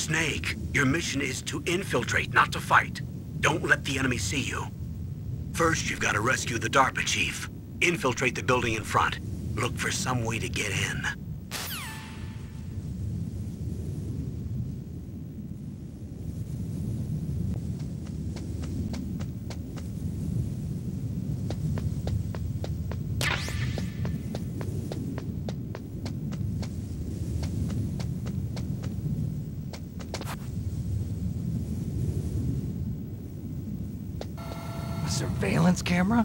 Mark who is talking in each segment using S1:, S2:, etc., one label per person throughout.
S1: Snake, your mission is to infiltrate, not to fight. Don't let the enemy see you. First, you've got to rescue the DARPA chief. Infiltrate the building in front. Look for some way to get in.
S2: Surveillance camera?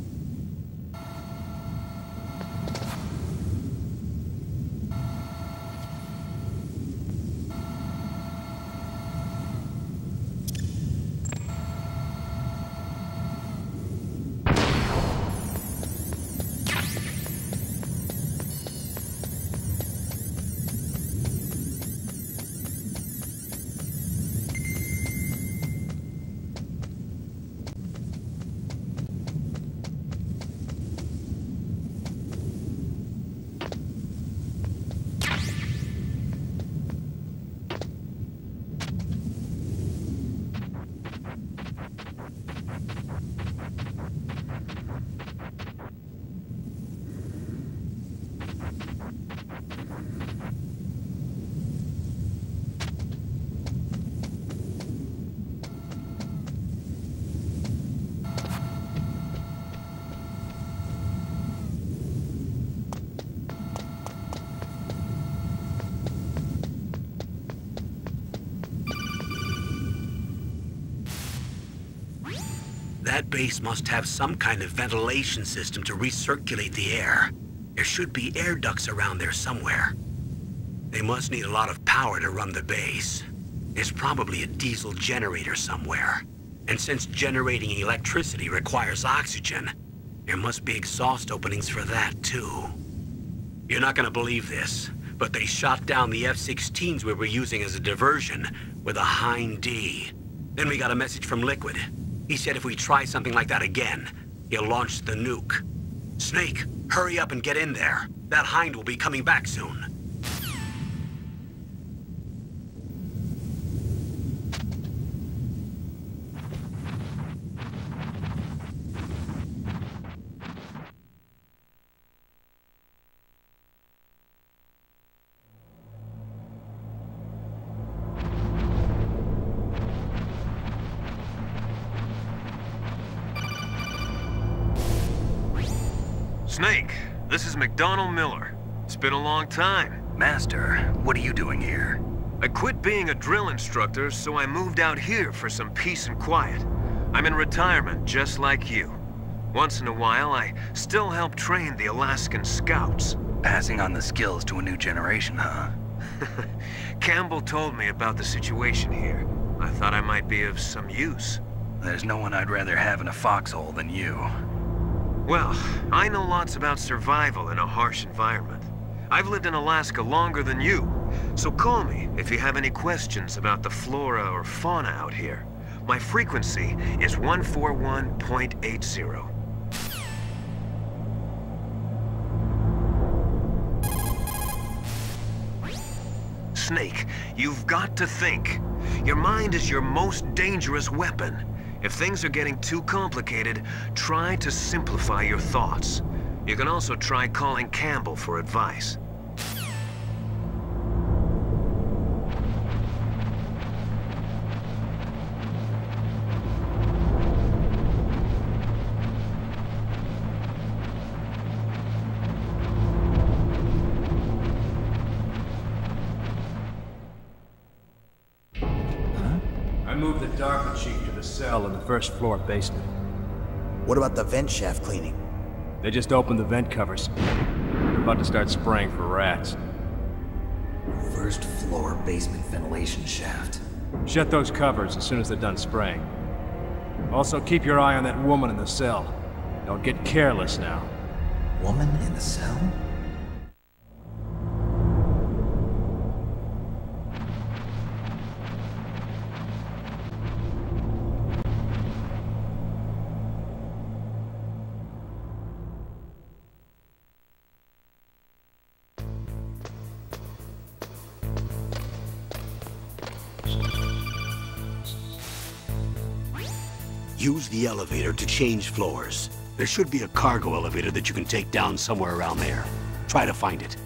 S1: That base must have some kind of ventilation system to recirculate the air. There should be air ducts around there somewhere. They must need a lot of power to run the base. There's probably a diesel generator somewhere. And since generating electricity requires oxygen, there must be exhaust openings for that too. You're not gonna believe this, but they shot down the F-16s we were using as a diversion with a Hind D. Then we got a message from Liquid. He said if we try something like that again, he'll launch the nuke. Snake, hurry up and get in there. That Hind will be coming back soon.
S3: Snake, this is McDonald Miller. It's been a long time.
S2: Master, what are you doing here?
S3: I quit being a drill instructor, so I moved out here for some peace and quiet. I'm in retirement, just like you. Once in a while, I still help train the Alaskan Scouts.
S2: Passing on the skills to a new generation, huh?
S3: Campbell told me about the situation here. I thought I might be of some use.
S2: There's no one I'd rather have in a foxhole than you.
S3: Well, I know lots about survival in a harsh environment. I've lived in Alaska longer than you, so call me if you have any questions about the flora or fauna out here. My frequency is 141.80. Snake, you've got to think. Your mind is your most dangerous weapon. If things are getting too complicated, try to simplify your thoughts. You can also try calling Campbell for advice.
S4: I moved the DARPA chief to the cell in the first floor basement.
S5: What about the vent shaft cleaning?
S4: They just opened the vent covers. They're about to start spraying for rats.
S5: First floor basement ventilation shaft.
S4: Shut those covers as soon as they're done spraying. Also, keep your eye on that woman in the cell. Don't get careless now.
S5: Woman in the cell?
S1: Use the elevator to change floors. There should be a cargo elevator that you can take down somewhere around there. Try to find it.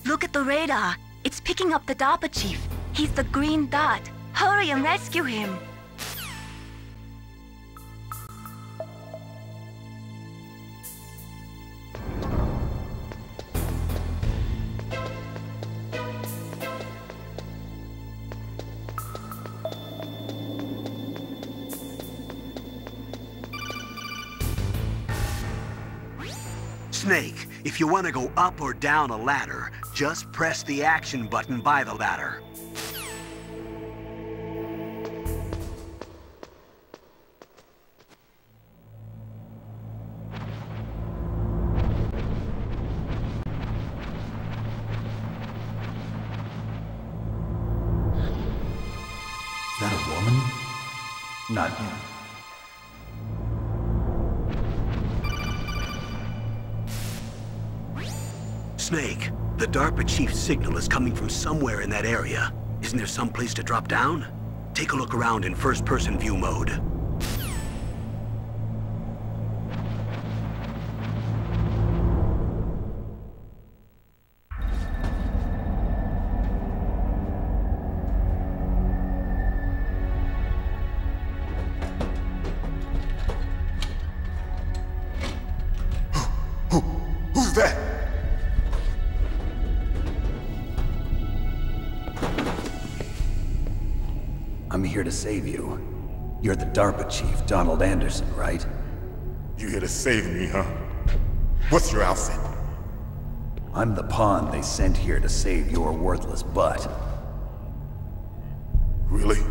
S6: Look at the radar. It's picking up the DARPA chief. He's the green dot. Hurry and rescue him.
S1: Snake, if you want to go up or down a ladder, just press the action button by the ladder.
S5: Is that a woman?
S2: Not him.
S1: Snake, the DARPA chief's signal is coming from somewhere in that area. Isn't there some place to drop down? Take a look around in first-person view mode.
S7: Who's that?
S5: I'm here to save you. You're the DARPA chief, Donald Anderson, right?
S7: You here to save me, huh? What's your outfit?
S5: I'm the pawn they sent here to save your worthless butt.
S7: Really?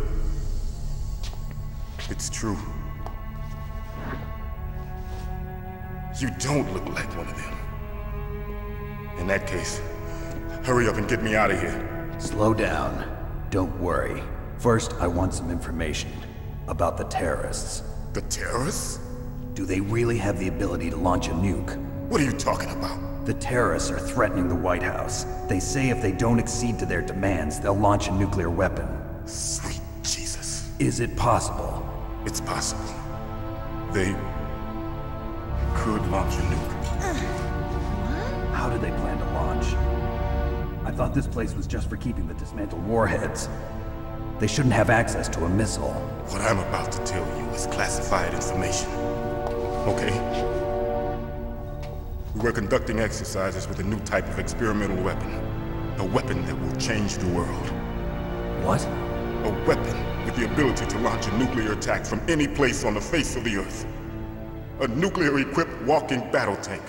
S7: It's true. You don't look like one of them. In that case, hurry up and get me out of here.
S5: Slow down. Don't worry. First, I want some information about the terrorists.
S7: The terrorists?
S5: Do they really have the ability to launch a nuke?
S7: What are you talking about?
S5: The terrorists are threatening the White House. They say if they don't accede to their demands, they'll launch a nuclear weapon.
S7: Sweet Jesus.
S5: Is it possible?
S7: It's possible. They could launch a nuke.
S5: How do they plan to launch? I thought this place was just for keeping the dismantled warheads. They shouldn't have access to a missile.
S7: What I'm about to tell you is classified information. Okay? We were conducting exercises with a new type of experimental weapon. A weapon that will change the world.
S5: What?
S7: A weapon with the ability to launch a nuclear attack from any place on the face of the Earth. A nuclear-equipped walking battle tank.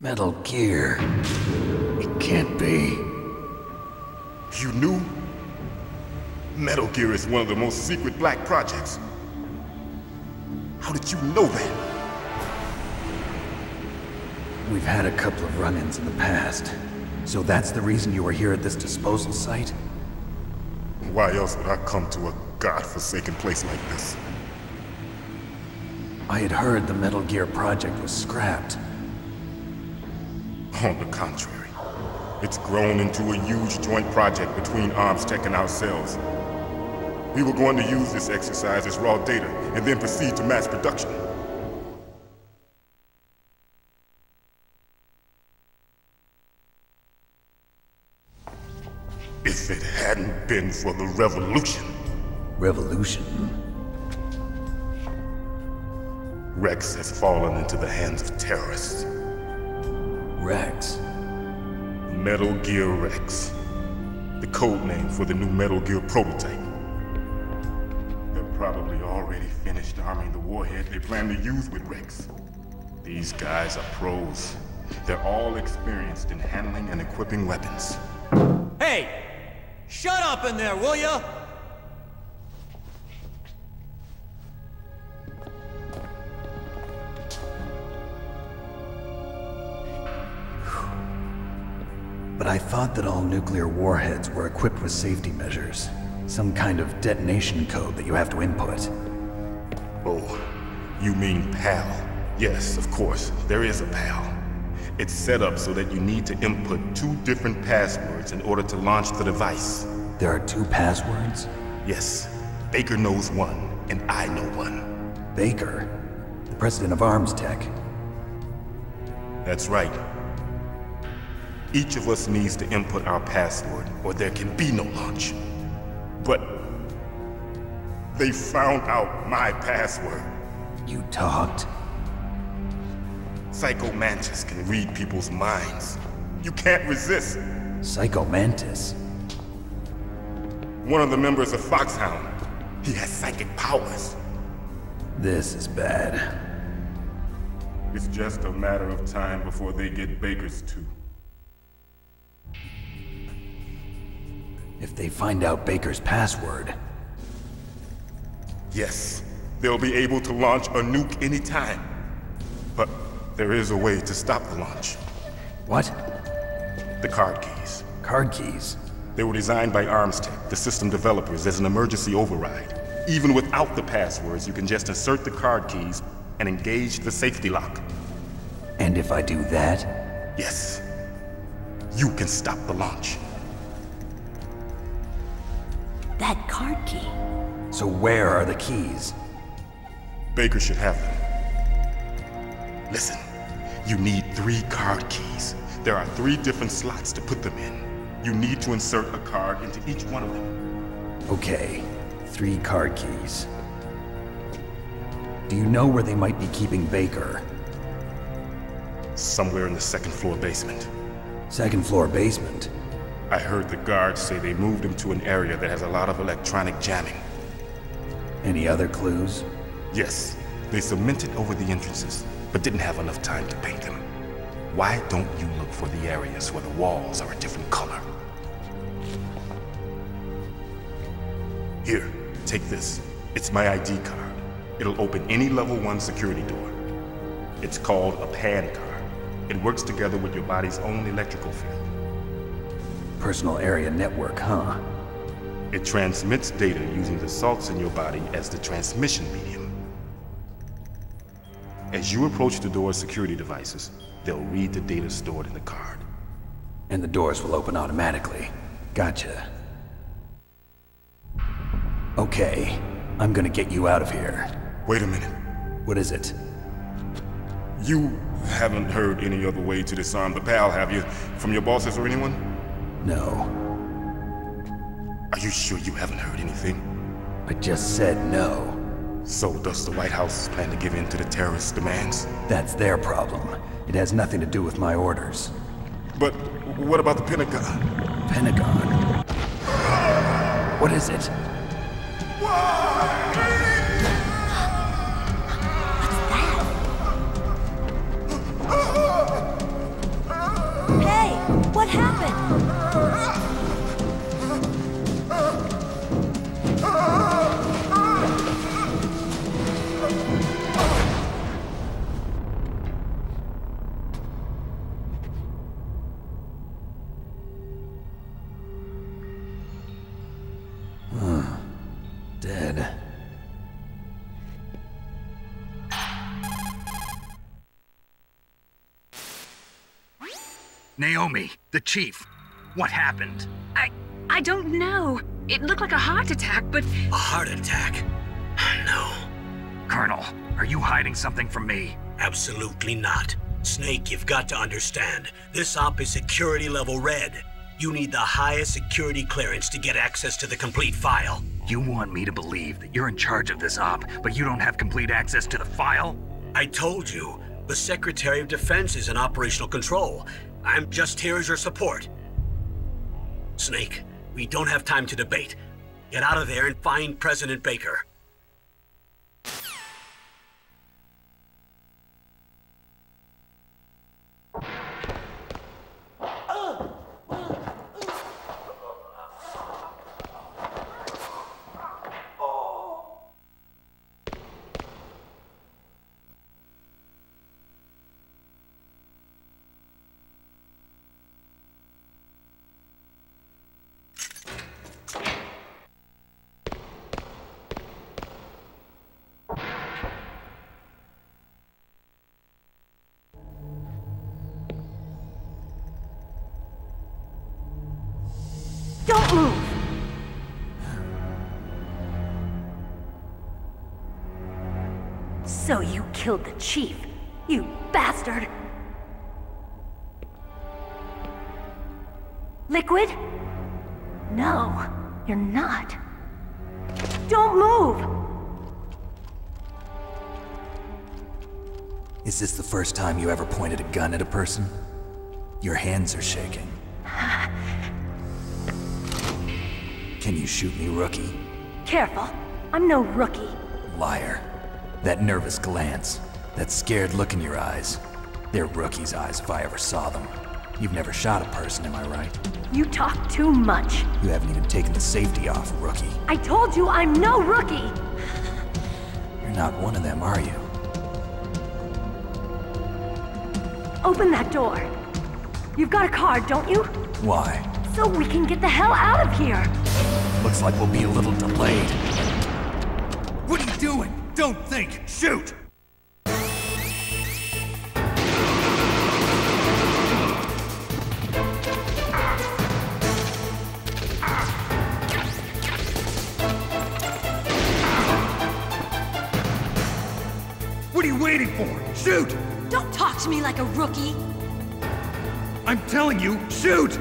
S5: Metal Gear. It can't be.
S7: You knew? Metal Gear is one of the most secret black projects. How did you know that?
S5: We've had a couple of run-ins in the past. So that's the reason you were here at this disposal site?
S7: Why else would I come to a godforsaken place like this?
S5: I had heard the Metal Gear project was scrapped.
S7: On the contrary, it's grown into a huge joint project between ArmsTech and ourselves. We were going to use this exercise as raw data and then proceed to mass production. If it hadn't been for the revolution.
S5: Revolution?
S7: Rex has fallen into the hands of terrorists.
S5: Rex?
S7: Metal Gear Rex. The code name for the new Metal Gear prototype. They're probably already finished arming the warhead they plan to use with Rex. These guys are pros. They're all experienced in handling and equipping weapons.
S8: Hey! Shut up in there, will ya?
S5: But I thought that all nuclear warheads were equipped with safety measures. Some kind of detonation code that you have to input.
S7: Oh, you mean PAL? Yes, of course, there is a PAL. It's set up so that you need to input 2 different passwords in order to launch the device.
S5: There are 2 passwords?
S7: Yes, Baker knows one, and I know one.
S5: Baker? The president of ArmsTech?
S7: That's right. Each of us needs to input our password, or there can be no launch. But they found out my password.
S5: You talked?
S7: Psycho Mantis can read people's minds. You can't resist.
S5: Psycho Mantis?
S7: One of the members of Foxhound. He has psychic powers.
S5: This is bad.
S7: It's just a matter of time before they get Baker's too.
S5: If they find out Baker's password...
S7: Yes, they'll be able to launch a nuke anytime. But there is a way to stop the launch.
S5: What?
S7: The card keys.
S5: Card keys?
S7: They were designed by ArmsTech, the system developers, as an emergency override. Even without the passwords, you can just insert the card keys and engage the safety lock.
S5: And if I do that?
S7: Yes. You can stop the launch.
S6: That card key.
S5: So where are the keys?
S7: Baker should have them. Listen, you need 3 card keys. There are 3 different slots to put them in. You need to insert a card into each one of them.
S5: Okay, 3 card keys. Do you know where they might be keeping Baker?
S7: Somewhere in the 2nd floor basement.
S5: 2nd floor basement?
S7: I heard the guards say they moved him to an area that has a lot of electronic jamming.
S5: Any other clues?
S7: Yes, they cemented over the entrances, but didn't have enough time to paint them. Why don't you look for the areas where the walls are a different color? Here, take this. It's my ID card. It'll open any level 1 security door. It's called a PAN card. It works together with your body's own electrical field.
S5: Personal area network, huh?
S7: It transmits data using the salts in your body as the transmission medium. As you approach the door's security devices, they'll read the data stored in the card.
S5: And the doors will open automatically. Gotcha. Okay, I'm gonna get you out of here.
S7: Wait a minute.
S5: What is it?
S7: You haven't heard any other way to disarm the PAL, have you? From your bosses or anyone?
S5: No.
S7: Are you sure you haven't heard anything?
S5: I just said no.
S7: So does the White House plan to give in to the terrorists' demands?
S5: That's their problem. It has nothing to do with my orders.
S7: But what about the Pentagon?
S5: Pentagon? What is it?
S6: Hey, what happened?
S5: Dead. Naomi, the chief. What happened?
S9: I don't know. It looked like a heart attack, but...
S1: A heart attack? No.
S5: Colonel, are you hiding something from me?
S1: Absolutely not. Snake, you've got to understand. This op is security level red. You need the highest security clearance to get access to the complete file.
S5: You want me to believe that you're in charge of this op, but you don't have complete access to the file?
S1: I told you, the Secretary of Defense is in operational control. I'm just here as your support. Snake, we don't have time to debate. Get out of there and find President Baker.
S6: Don't move! So you killed the chief, you bastard! Liquid? No, you're not. Don't move!
S5: Is this the first time you ever pointed a gun at a person? Your hands are shaking. Can you shoot me, rookie?
S6: Careful, I'm no rookie.
S5: Liar. That nervous glance, that scared look in your eyes. They're rookie's eyes if I ever saw them. You've never shot a person, am I right?
S6: You talk too much.
S5: You haven't even taken the safety off, rookie.
S6: I told you I'm no rookie!
S5: You're not one of them, are you?
S6: Open that door. You've got a card, don't you?
S5: Why?
S6: So we can get the hell out of here!
S5: Looks like we'll be a little delayed. What are you doing? Don't think! Shoot! What are you waiting for? Shoot!
S9: Don't talk to me like a rookie!
S5: I'm telling you, shoot!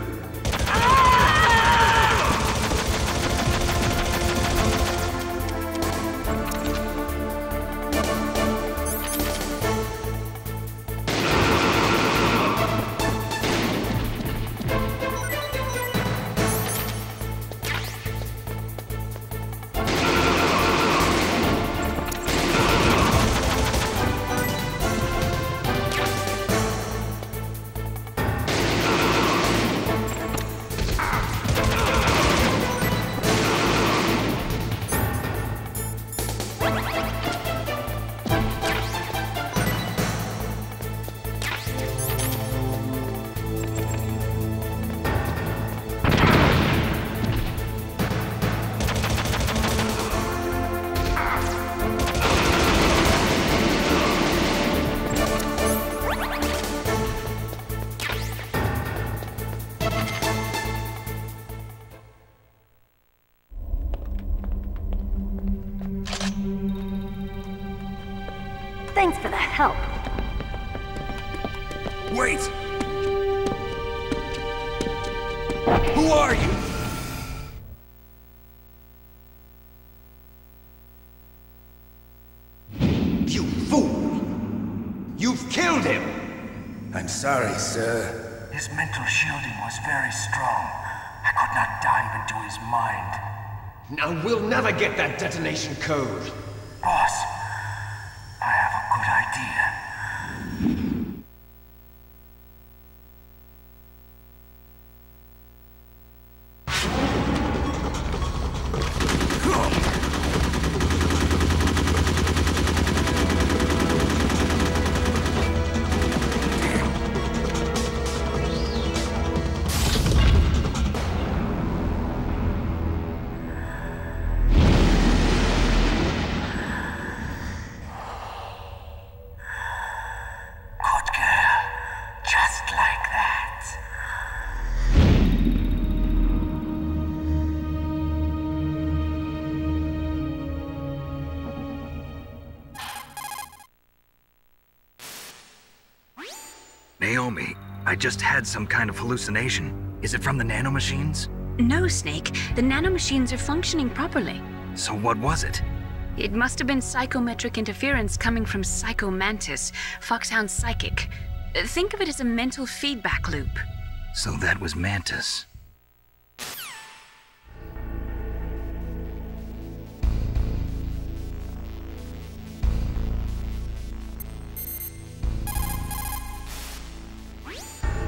S6: Thanks for the help.
S5: Wait! Who are you?
S3: You fool! You've killed him!
S2: I'm sorry, sir.
S10: His mental shielding was very strong. I could not dive into his mind.
S3: Now we'll never get that detonation code.
S10: Boss, I have a good idea. Good girl. Just like that. show me. I just had some kind of hallucination. Is it from the nanomachines?
S9: No, Snake. The nanomachines are functioning properly.
S10: So what was it?
S9: It must have been psychometric interference coming from Psycho Mantis, Foxhound's psychic. Think of it as a mental feedback loop.
S10: So that was Mantis.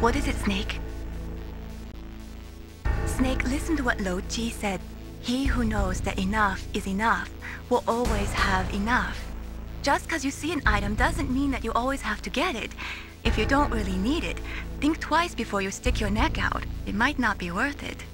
S6: What is it, Snake? Snake, listen to what Lo Ji said. He who knows that enough is enough will always have enough. Just because you see an item doesn't mean that you always have to get it. If you don't really need it, think twice before you stick your neck out. It might not be worth it.